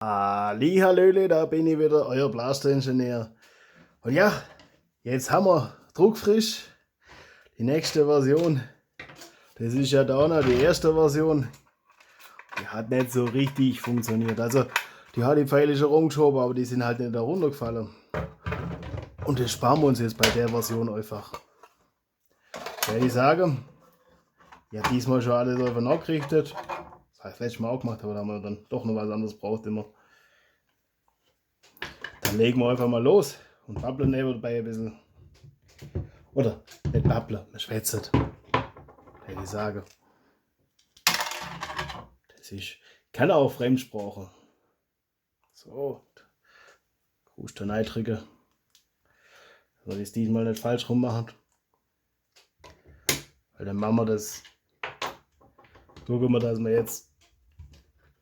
Hallihallöle, da bin ich wieder, euer Blaster-Ingenieur. Und ja, jetzt haben wir druckfrisch die nächste Version. Das ist ja da noch die erste Version. Die hat nicht so richtig funktioniert. Also, die hat die Pfeile schon rumgeschoben, aber die sind halt nicht da runtergefallen. Und das sparen wir uns jetzt bei der Version einfach. Werde ich sagen, ja, diesmal schon alles einfach nachgerichtet. Das heißt, letztes Mal auch gemacht, aber da haben wir dann doch noch was anderes braucht immer. Dann legen wir einfach mal los und babbeln nebenbei ein bisschen. Oder nicht babbeln, wir schwätzen. Hätte ich sagen. Das ist, kann auch Fremdsprache. So, Gruß der Neitrige. Dass wir das diesmal nicht falsch rum machen. Weil dann machen wir das. Gucken wir, dass wir jetzt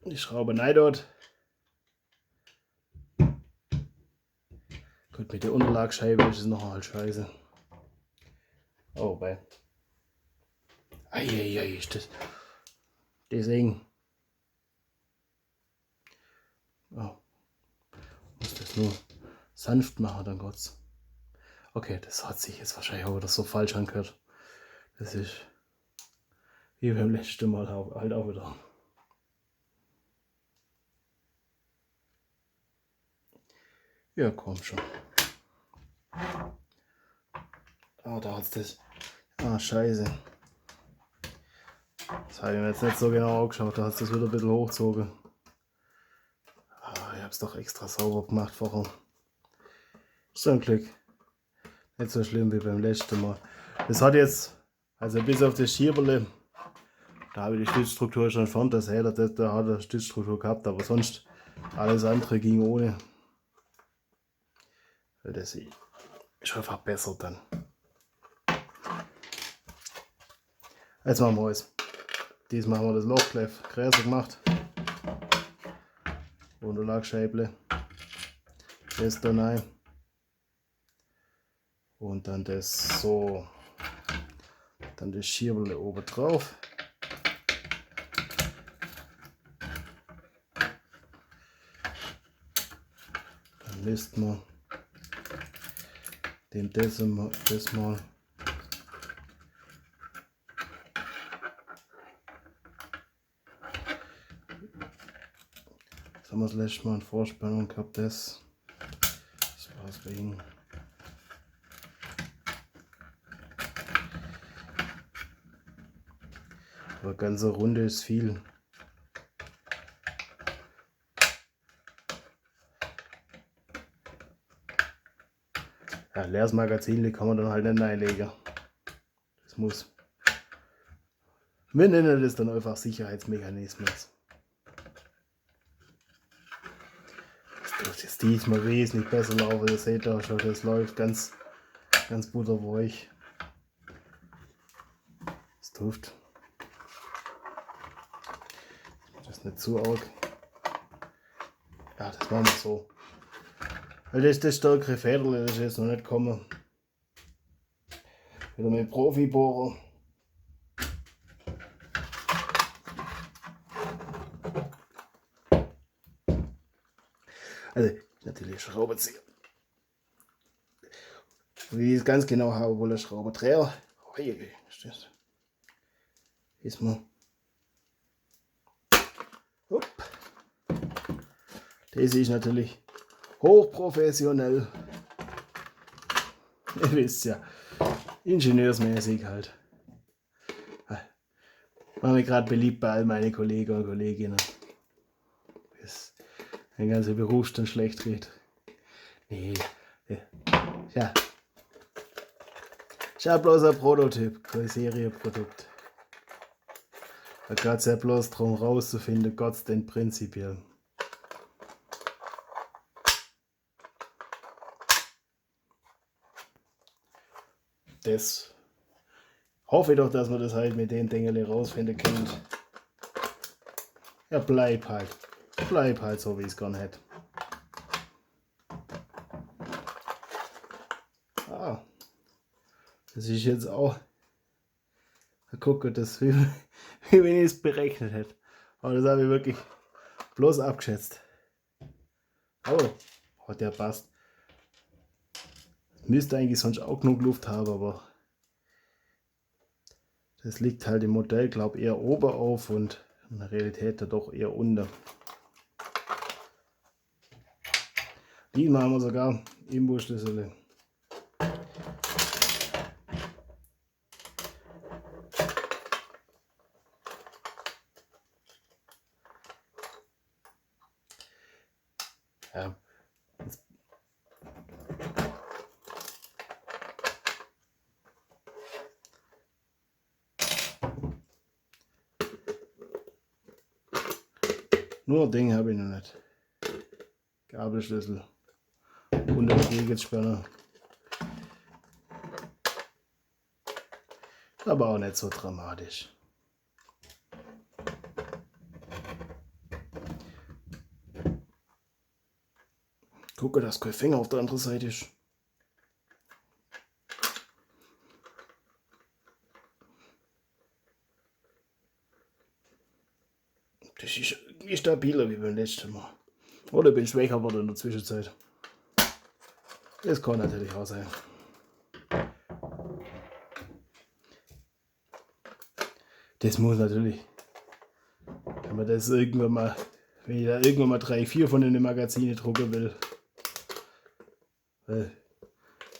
die Schraube rein dort. Gut, mit der Unterlagscheibe ist es noch halt scheiße. Oh, bei. Eieiei, ist das. Deswegen. Oh. Muss das nur sanft machen, dann Gott's. Okay, das hat sich jetzt wahrscheinlich auch wieder so falsch angehört. Das ist wie beim letzten Mal halt auch wieder. Ja, komm schon. Ah, da hat's das. Ah, scheiße. Das habe ich mir jetzt nicht so genau angeschaut, da hat es das wieder ein bisschen hochgezogen. Ah, ich habe es doch extra sauber gemacht vorher. So ein Glück. Nicht so schlimm wie beim letzten Mal. Das hat jetzt, also bis auf das Schieberle, da habe ich die Stützstruktur schon von das Häder, da hat er Stützstruktur gehabt, aber sonst alles andere ging ohne. Weil das ist einfach besser dann. Jetzt machen wir alles. Diesmal haben wir das Loch gleich größer gemacht. Unterlagscheible. Das da rein. Und dann das so. Dann das Schieberle oben drauf. Dann lässt man den das mal. Jetzt haben wir das letzte Mal in Vorspannung gehabt, das war's wegen. Aber ganze Runde ist viel. Ja, leeres Magazin kann man dann halt nicht reinlegen. Das muss. Wir nennen das dann einfach Sicherheitsmechanismus. Das dürfte jetzt diesmal wesentlich besser laufen. Ihr seht da schon, das läuft ganz butterweich. Das dürfte. Das ist nicht zu arg. Ja, das machen wir so. Weil das stärkere Federle, das ist jetzt noch nicht gekommen. Wieder mit Profibohrer. Also natürlich Schraubenzieher. Wie ich es ganz genau habe, wohl ein Schraubendreher. Ist mal. Hopp. Das ist natürlich hochprofessionell. Ihr wisst ja, ingenieursmäßig halt. Mache mich gerade beliebt bei all meinen Kollegen und Kolleginnen. Bis ein ganzer Berufsstand schlecht redet. Nee, ja. Ist ja bloß ein Prototyp, kein Serienprodukt. Da geht es ja bloß darum rauszufinden, Gott's denn prinzipiell. Das hoffe ich doch, dass man das halt mit den Dingen rausfinden können. Ja, bleib halt so, wie ich es gerne hätte. Ah, das ist jetzt auch. Gucke, das wie wenn ich es berechnet hätte. Aber das habe ich wirklich bloß abgeschätzt. Aber hat der passt. Müsste eigentlich sonst auch genug Luft haben, aber das liegt halt im Modell, glaube ich, eher oben auf und in der Realität dann doch eher unten. Diesmal haben wir sogar Imbusschlüssel. Ja. Nur ein Ding habe ich noch nicht. Gabelschlüssel und der Gegensperre. Aber auch nicht so dramatisch. Gucke, dass kein Finger auf der anderen Seite ist. Das ist irgendwie stabiler wie beim letzten Mal. Oder bin ich schwächer geworden in der Zwischenzeit. Das kann natürlich auch sein. Das muss natürlich, wenn man das irgendwann mal, wenn ich da irgendwann mal 3, 4 von den Magazinen drucken will, weil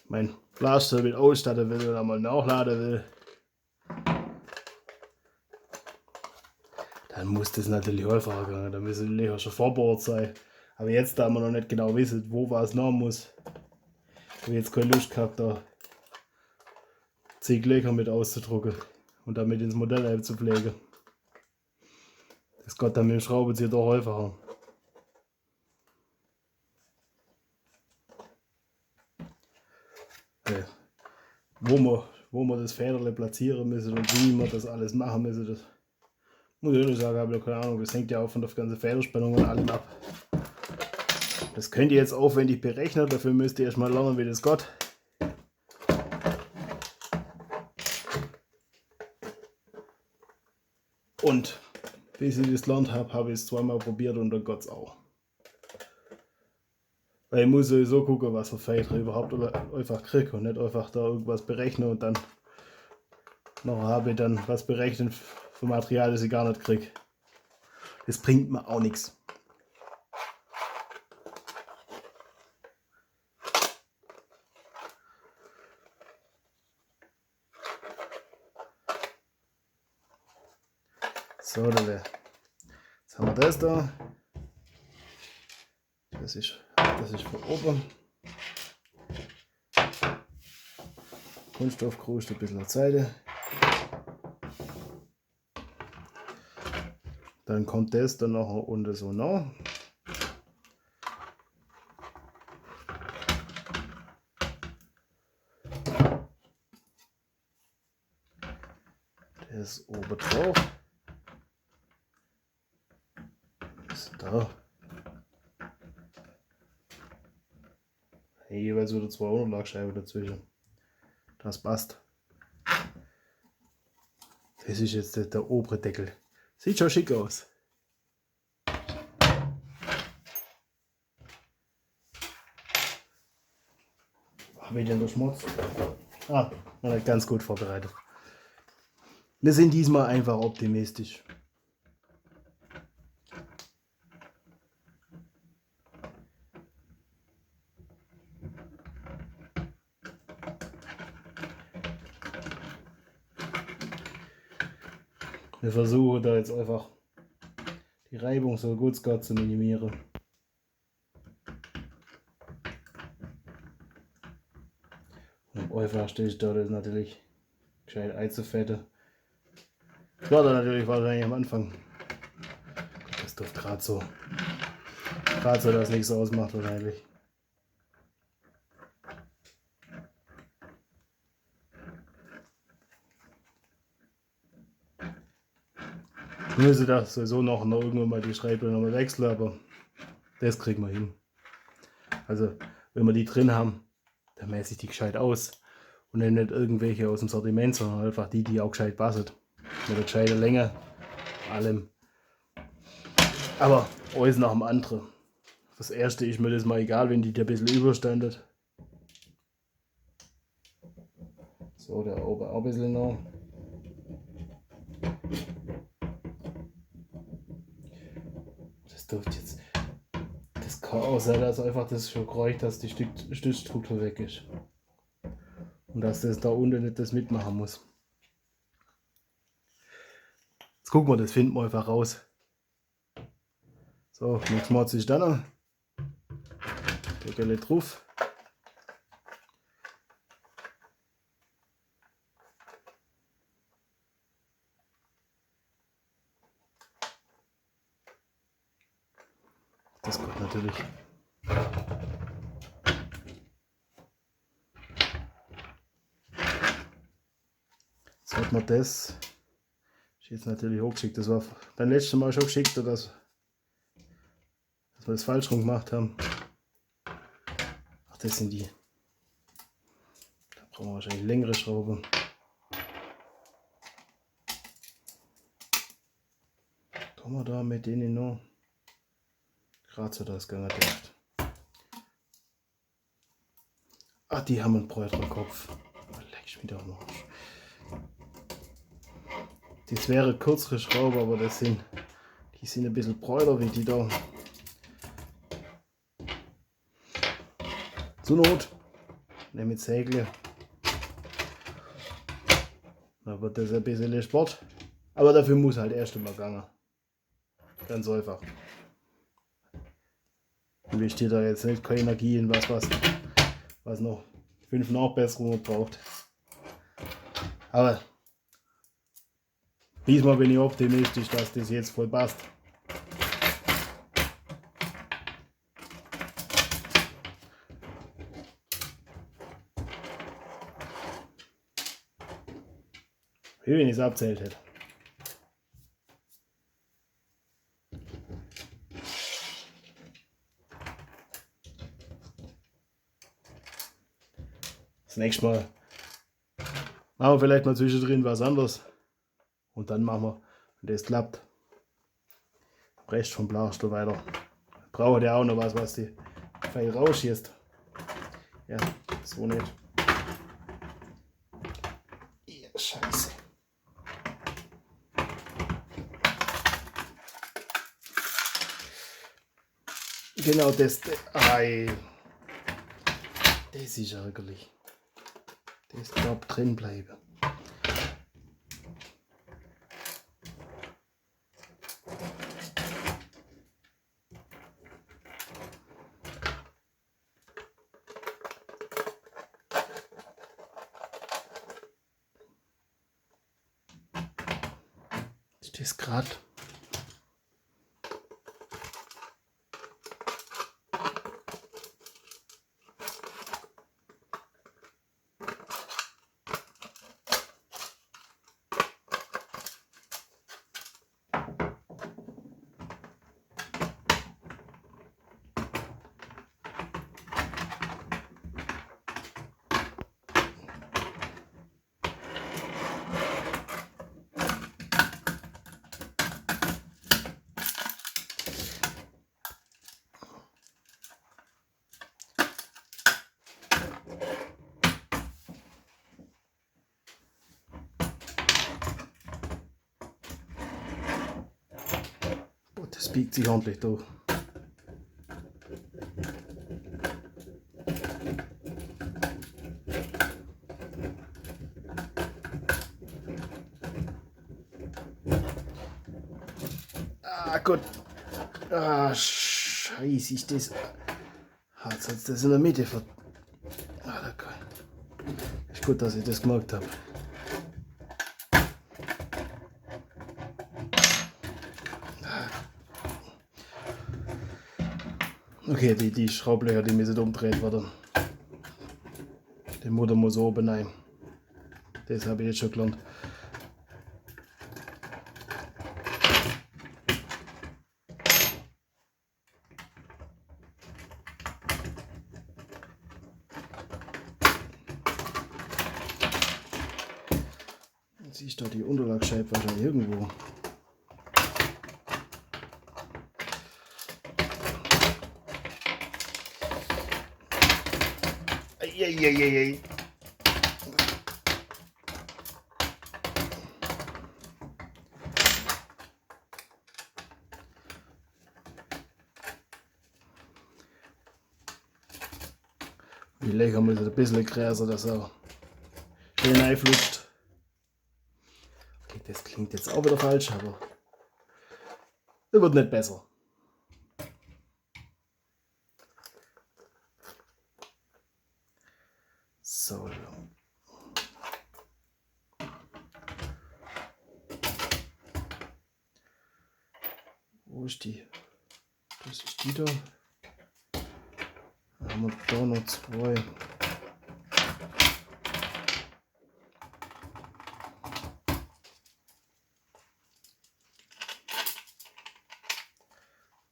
mein Blaster mit ausstatten will oder mal nachladen will, dann muss das natürlich einfacher gehen. Da müssen die Löcher schon verbohrt sein. Aber jetzt, da wir noch nicht genau wissen, wo was nach muss, habe ich jetzt keine Lust gehabt, da zig Löcher mit auszudrucken und damit ins Modell einzupflegen. Das geht dann mit dem Schraubenzieher doch einfacher. Wo wir das Federle platzieren müssen und wie wir das alles machen müssen, das muss ich ehrlich sagen, habe ich keine Ahnung. Das hängt ja auch von der ganzen Federspannung und allem ab. Das könnt ihr jetzt aufwendig berechnen, dafür müsst ihr erstmal lernen, wie das geht. Und bis ich das gelernt habe, habe ich es zweimal probiert und dann geht es auch. Weil ich muss sowieso gucken, was für Feder überhaupt einfach kriege und nicht einfach da irgendwas berechnen und dann noch habe ich dann was berechnet für Material, das ich gar nicht kriege. Das bringt mir auch nichts. So, jetzt haben wir das da. Das ist von oben. Kunststoffkruste, ein bisschen Seite. Dann kommt das dann noch unten so nach. Das oben drauf. Das da. Jeweils wieder 2 Unterlagscheiben dazwischen. Das passt. Das ist jetzt der obere Deckel. Sieht schon schick aus. Habe ich denn der Schmutz? Ah, noch nicht ganz gut vorbereitet. Wir sind diesmal einfach optimistisch. Wir versuchen da jetzt einfach die Reibung so gut es geht zu minimieren. Und am einfachsten ist da das natürlich gescheit einzufetten. Das war dann natürlich wahrscheinlich am Anfang. Das dürfte gerade so, dass nichts ausmacht wahrscheinlich. Ich müsste da sowieso noch irgendwann mal die Schreibblätter nochmal wechseln, aber das kriegen wir hin. Also wenn wir die drin haben, dann messe ich die gescheit aus und dann nicht irgendwelche aus dem Sortiment, sondern einfach die auch gescheit passen. Mit der gescheiten Länge, allem. Aber alles nach dem anderen. Das erste ist mir das mal egal, wenn die da ein bisschen überstandet. So, der oben auch ein bisschen noch. Das dürfte jetzt. Das kann auch sein, dass einfach das schon gereicht, dass die Stützstruktur weg ist. Und dass das da unten nicht das mitmachen muss. Jetzt gucken wir, das finden wir einfach raus. So, jetzt macht sich dann noch. Deckel drauf. Das kommt natürlich. Jetzt hat man das. Ist jetzt natürlich hochgeschickt. Das war beim letzten Mal schon geschickt, dass wir das falsch rum gemacht haben. Ach, das sind die. Da brauchen wir wahrscheinlich längere Schrauben. Kommen wir da mit denen noch. Gerade so das gar nicht gedacht. Ah, die haben einen breiteren Kopf. Leck ich wieder am Arsch. Das wäre kürzere Schraube, aber die sind ein bisschen breiter wie die da. Zur Not nehme ich Sägle. Dann wird das ein bisschen Sport. Aber dafür muss halt erst einmal gehen. Ganz einfach. Investiert da jetzt nicht keine Energie in was noch 5 Nachbesserungen braucht. Aber diesmal bin ich optimistisch, dass das jetzt voll passt. Wie wenn ich es abzählt hätte. Das nächste Mal machen wir vielleicht mal zwischendrin was anderes. Und dann machen wir, wenn das klappt, Rest vom Blaster weiter. Braucht ja auch noch was die Pfeil rausschießt. Ja, so nicht. Ja, scheiße. Genau das. Ei. Das ist ärgerlich. Das darf drin bleiben. Ist das gerade? Das biegt sich ordentlich durch. Ah Gott. Ah, scheiße, ist das. Hat jetzt das in der Mitte ver. Ah, ist gut, dass ich das gemerkt habe. Okay, die Schraublöcher, die müssen umdreht werden. Den Motor muss oben rein. Das habe ich jetzt schon gelernt. Jetzt ist da die Unterlagsscheibe wahrscheinlich irgendwo. Eieieiei. Die Löcher müssen ein bisschen größer, dass er schön reinflutscht. Okay, das klingt jetzt auch wieder falsch, aber das wird nicht besser. So. Wo ist die? Das ist die da. Dann haben wir da noch zwei.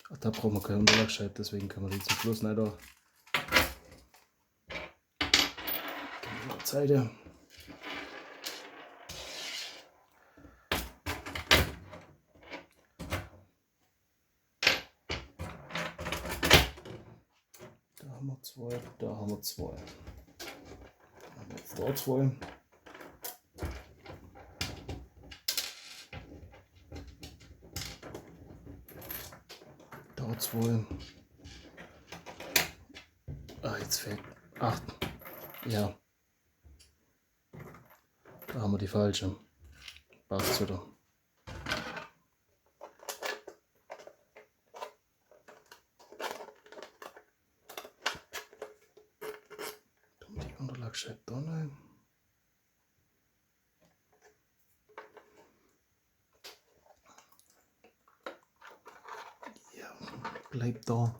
Ach, da brauchen wir keine Unterlagsscheibe, deswegen können wir die zum Schluss nicht da. Seite. Da haben wir zwei, da haben wir zwei. Da haben wir jetzt da zwei. Da zwei. Ah, jetzt fehlt 8. Ja. Da haben wir die falsche. Passt wieder. Die Unterlagsscheibe da rein. Ja, bleibt da.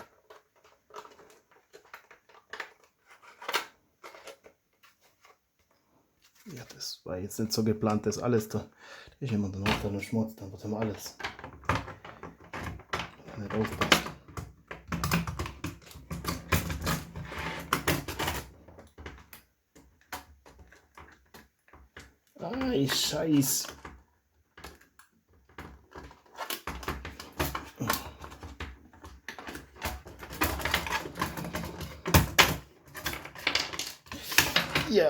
Ja, das war jetzt nicht so geplant, das alles da. Da ist immer danach dann Schmutz, dann wird immer alles nicht aufpassen. Ei, Scheiß. Ja.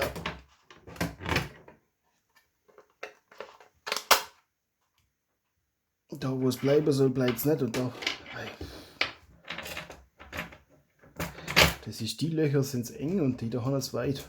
Da wo es bleiben soll, bleibt es nicht und da. Das ist, die Löcher sind eng und die da haben es weit.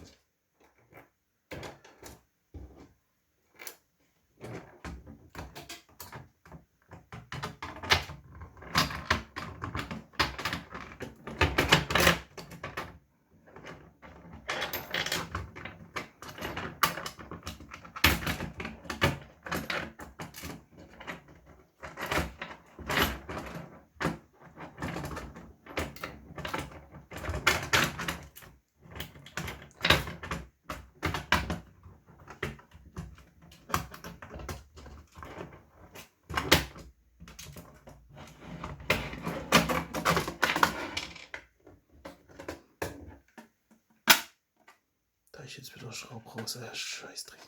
Da ist jetzt wieder Schraub raus, Scheißdreck.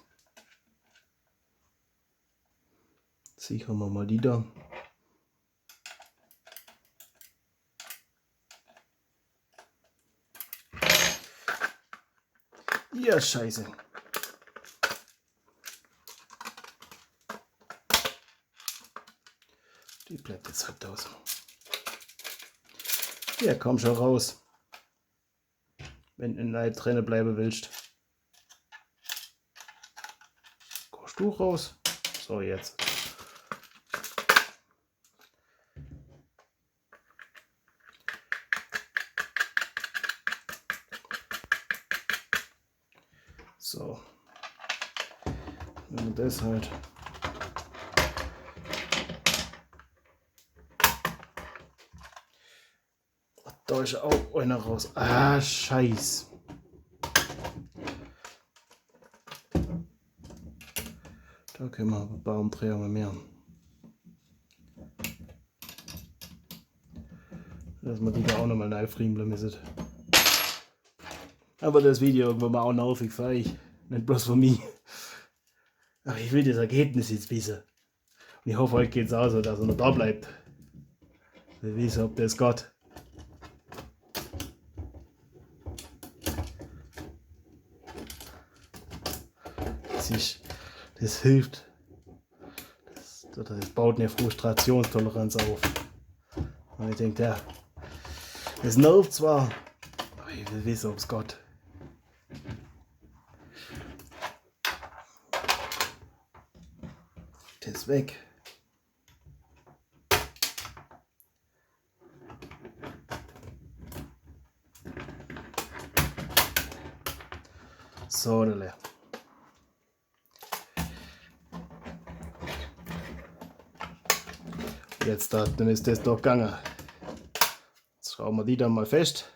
Sichern wir mal die da. Ja, Scheiße. Die bleibt jetzt halt aus. Ja, komm schon raus. Wenn du in der Träne bleiben willst. Kommst du raus? So, jetzt. So. Wenn wir das halt. Da ist auch einer raus. Ah, Scheiß. Da können wir ein paar Umdrehungen mehr. Dass wir die da auch nochmal neu friemeln müssen. Aber das Video irgendwann mal auch nervig für euch. Nicht bloß für mich. Aber ich will das Ergebnis jetzt wissen. Und ich hoffe, euch geht es auch so, dass er noch da bleibt. Wir wissen, ob das geht. das hilft. Das baut eine Frustrationstoleranz auf. Und ich denke, ja, das nervt zwar, aber ich will wissen, ob es Gott. Das ist weg. So, dale. Jetzt dann ist das doch gegangen. Jetzt schrauben wir die dann mal fest.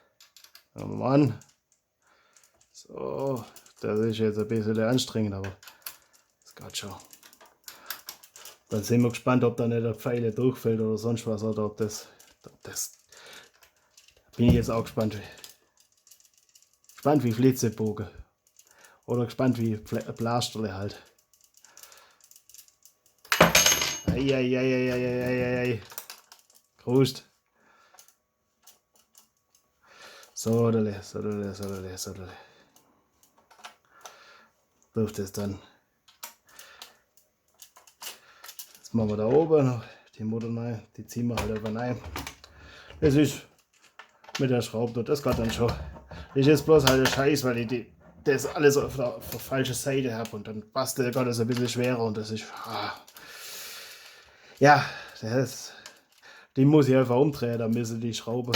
Schauen wir mal an. So, das ist jetzt ein bisschen anstrengend, aber das geht schon. Dann sind wir gespannt, ob da nicht der Pfeile durchfällt oder sonst was, oder ob das bin ich jetzt auch gespannt. Gespannt wie Flitzebogen. Oder gespannt wie Blasterle halt. Eieieiei. Prost. So, dale. Dürfte es dann. Jetzt machen wir da oben noch die Mutter rein. Die ziehen wir halt einfach rein. Das ist mit der Schraube dort, das geht dann schon. Das ist jetzt bloß halt der Scheiß, weil ich das alles auf der falschen Seite habe und dann passt der Gott ein bisschen schwerer und das ist. Ja, die muss ich einfach umdrehen, dann müssen die Schraube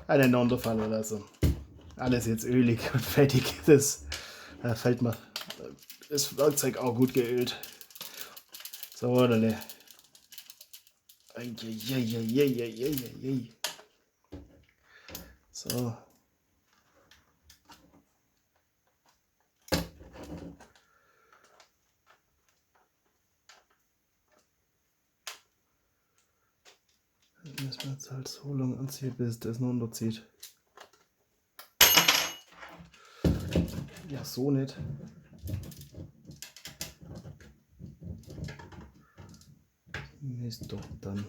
aneinander fallen lassen. Alles jetzt ölig und fettig. Das fällt mir das Werkzeug auch gut geölt. So, oder? So. Das müssen wir jetzt halt so lange anziehen, bis das noch runterzieht. Ja, so nicht. Mist doch dann.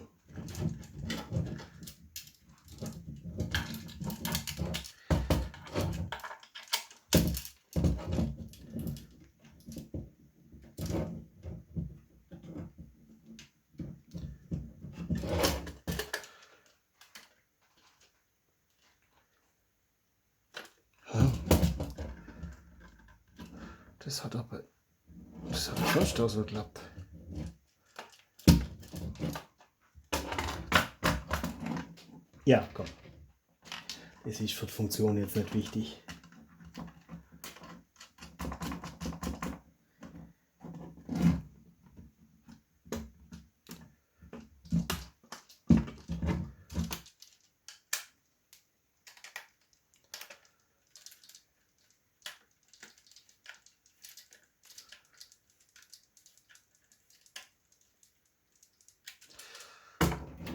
Das hat aber sonst auch so geklappt. Ja, komm. Das ist für die Funktion jetzt nicht wichtig.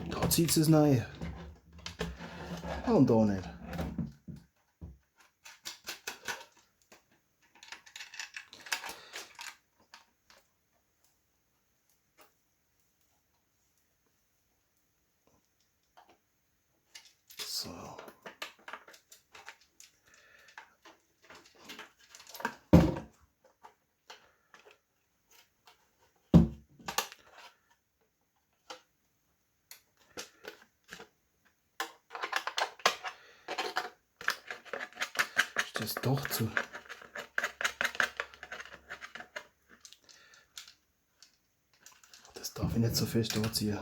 Da zieht es rein. Und da nicht. So. Ist das doch zu. Das darf ich nicht so fest anziehen.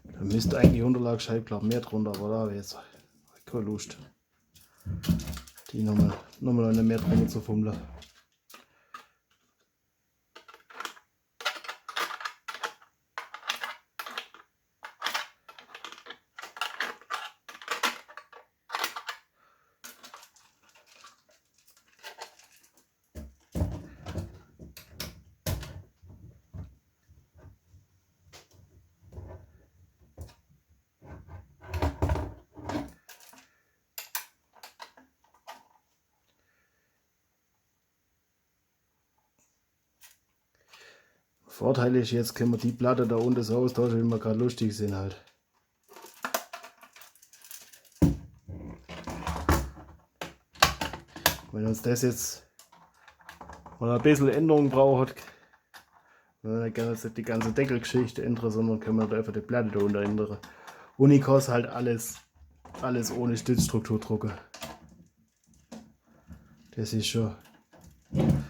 Da müsste eigentlich Unterlagsscheibe, glaube ich, mehr drunter, aber da habe ich jetzt keine Lust, die nochmal eine mehr drunter zu fummeln. Vorteil ist, jetzt können wir die Platte da unten so austauschen, wie wir gerade lustig sind halt. Wenn uns das jetzt mal ein bisschen Änderung braucht, dann kann uns nicht die ganze Deckelgeschichte ändern, sondern können wir da einfach die Platte da unter ändern. Unicos halt alles ohne Stützstruktur drucken. Das ist schon eine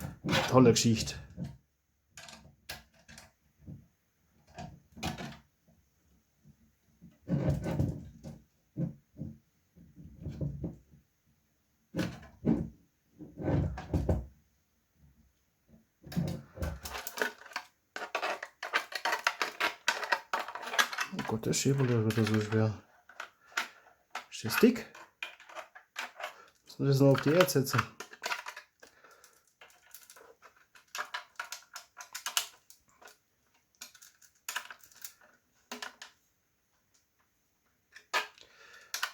tolle Geschichte. Oh Gott, das Schieberle wird so schwer. Ist das dick? Müssen wir das noch auf die Erde setzen?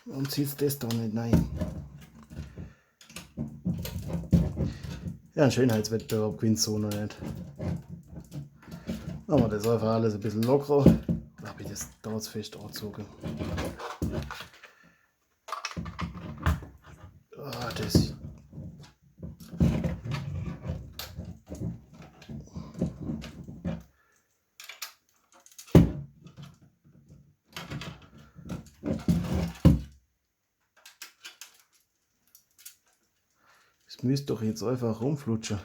Und zieht das da nicht rein. Ja, ein Schönheitswettbewerb gewinnt so noch nicht. Machen wir das einfach alles ein bisschen lockerer. Da habe ich das da zu fest angezogen. Ah, das. Das müsste doch jetzt einfach rumflutschen.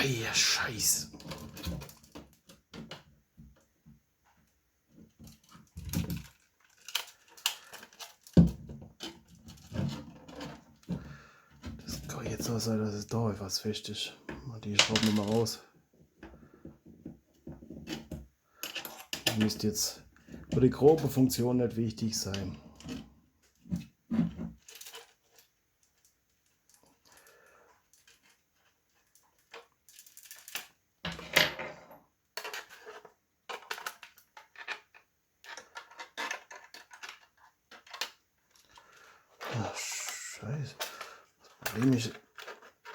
Ja, Scheiß. Das kann jetzt so sein, dass es da etwas fest ist. Die schrauben wir mal raus. Das müsste jetzt für die grobe Funktion nicht wichtig sein. Ach, Scheiße. Das Problem ist,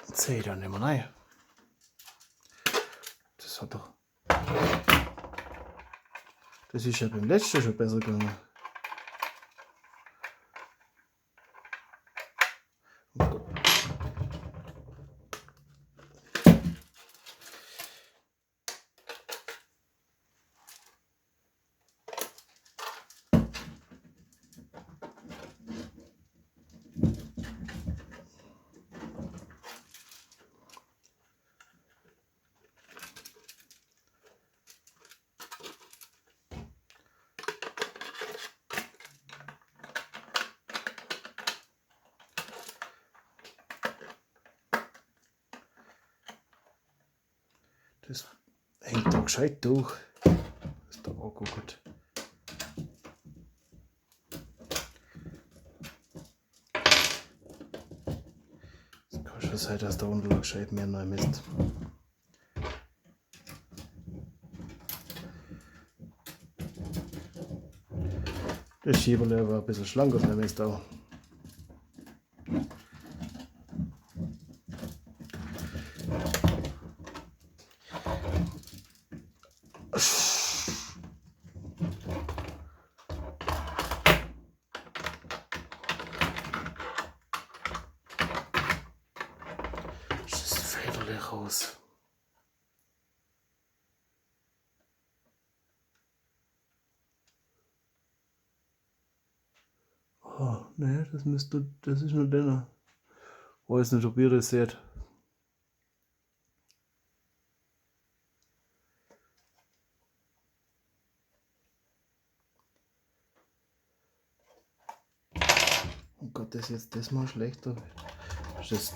ich sehe da nicht mehr rein. Das hat doch. Das ist ja beim letzten schon besser gegangen. Oh Gott. Das hängt da gescheit durch. Das ist da angeguckt. Es kann schon sein, dass da unten gescheit mehr rein ist. Das Schieberle war ein bisschen schlanker sein Mist auch. Das Federle raus. Oh, ne, das ist nur der. Ich weiß nicht, ob ihr das seht. Oh Gott, das ist jetzt das mal schlechter. Das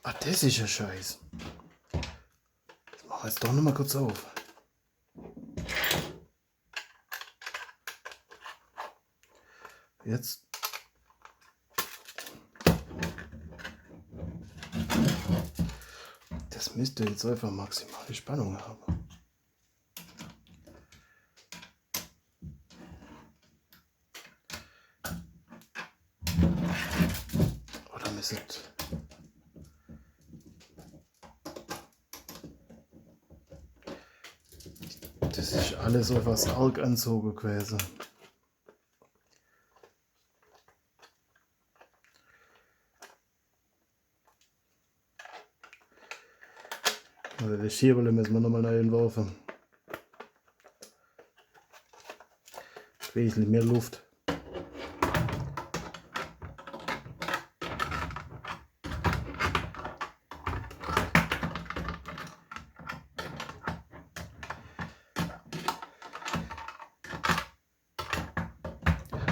Ah, das ist ja Scheiß. Das machen wir jetzt doch noch mal kurz auf. Jetzt. Das müsste jetzt einfach maximale Spannung haben. Oder müsste. Das ist alles etwas arg anzogen gewesen. Also das Schieberle müssen wir nochmal neu entwerfen. Wesentlich mehr Luft.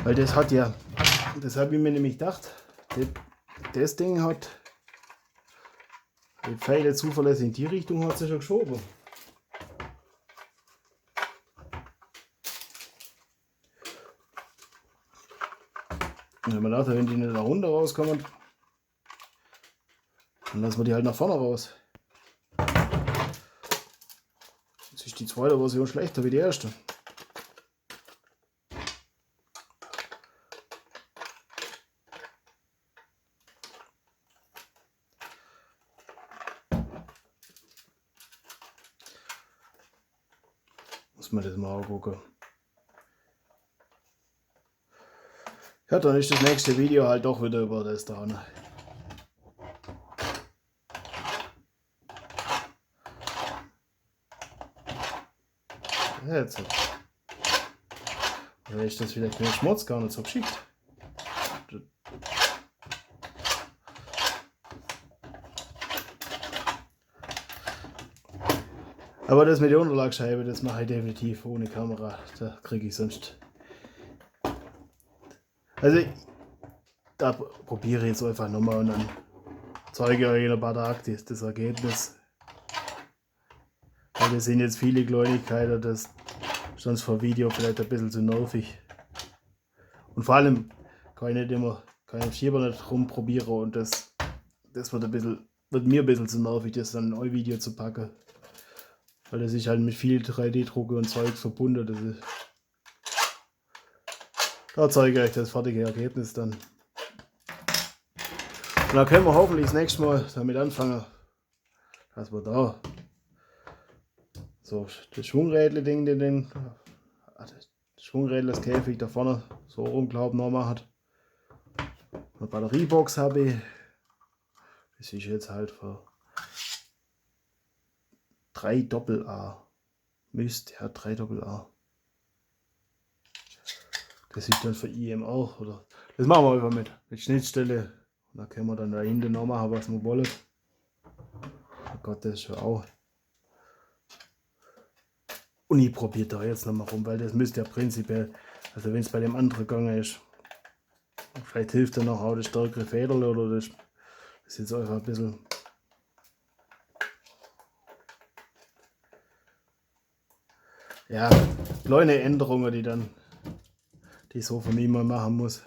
Weil das hat ja, das habe ich mir nämlich gedacht, das Ding hat, die Pfeile zuverlässig in die Richtung hat sich schon geschoben. Und wenn man dachte, wenn die nicht nach unten rauskommen, dann lassen wir die halt nach vorne raus. Jetzt ist die zweite Version schlechter wie die erste. Muss man das mal angucken. Ja, dann ist das nächste Video halt doch wieder über das da. Ne? Ja, jetzt. Oder ist das vielleicht mit dem Schmutz gar nicht so geschickt? Aber das mit der Unterlagscheibe, das mache ich definitiv ohne Kamera. Da kriege ich sonst. Also, da probiere ich jetzt einfach nochmal und dann zeige ich euch in ein paar Tagen das Ergebnis. Weil das sind jetzt viele Kleinigkeiten, das ist sonst vor Video vielleicht ein bisschen zu nervig. Und vor allem kann ich nicht immer, kann ich Schieber nicht rumprobieren und das wird mir ein bisschen zu nervig, das dann in ein Video zu packen. Weil das ist halt mit viel 3D-Drucke und Zeug verbunden. Das ist, da zeige ich euch das fertige Ergebnis dann. Und dann können wir hoffentlich das nächste Mal damit anfangen, dass wir da so das Schwungrädle-Ding, das Schwungrädle, das Käfig da vorne so unglaublich normal hat. Eine Batteriebox habe ich. Das ist jetzt halt für 3 Doppel-A. Mist, ja, 3 Doppel-A. Das ist dann für IM auch, oder? Das machen wir einfach mit Schnittstelle. Und da können wir dann da hinten noch machen, was wir wollen. Oh Gott, das ist schon auch. Und ich probiere da jetzt nochmal rum, weil das müsste ja prinzipiell, also wenn es bei dem anderen gegangen ist, vielleicht hilft dann noch auch das stärkere Federle oder das ist jetzt einfach ein bisschen. Ja, kleine Änderungen, die ich so von ihm mal machen muss.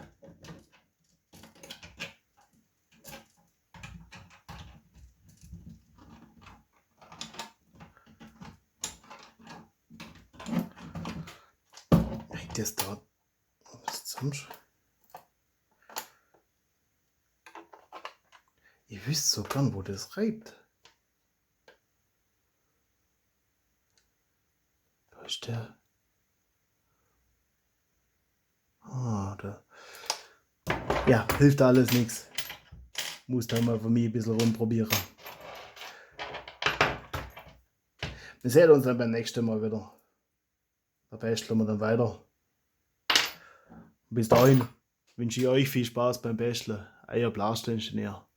Das da. Was sonst? Ich wüsste so gern, wo das reibt. Da ist der. Ah, da. Ja, hilft alles nichts. Muss da mal von mir ein bisschen rumprobieren. Wir sehen uns dann beim nächsten Mal wieder. Da basteln wir dann weiter. Bis dahin wünsche ich euch viel Spaß beim Basteln. Euer Blaster-Ingenieur.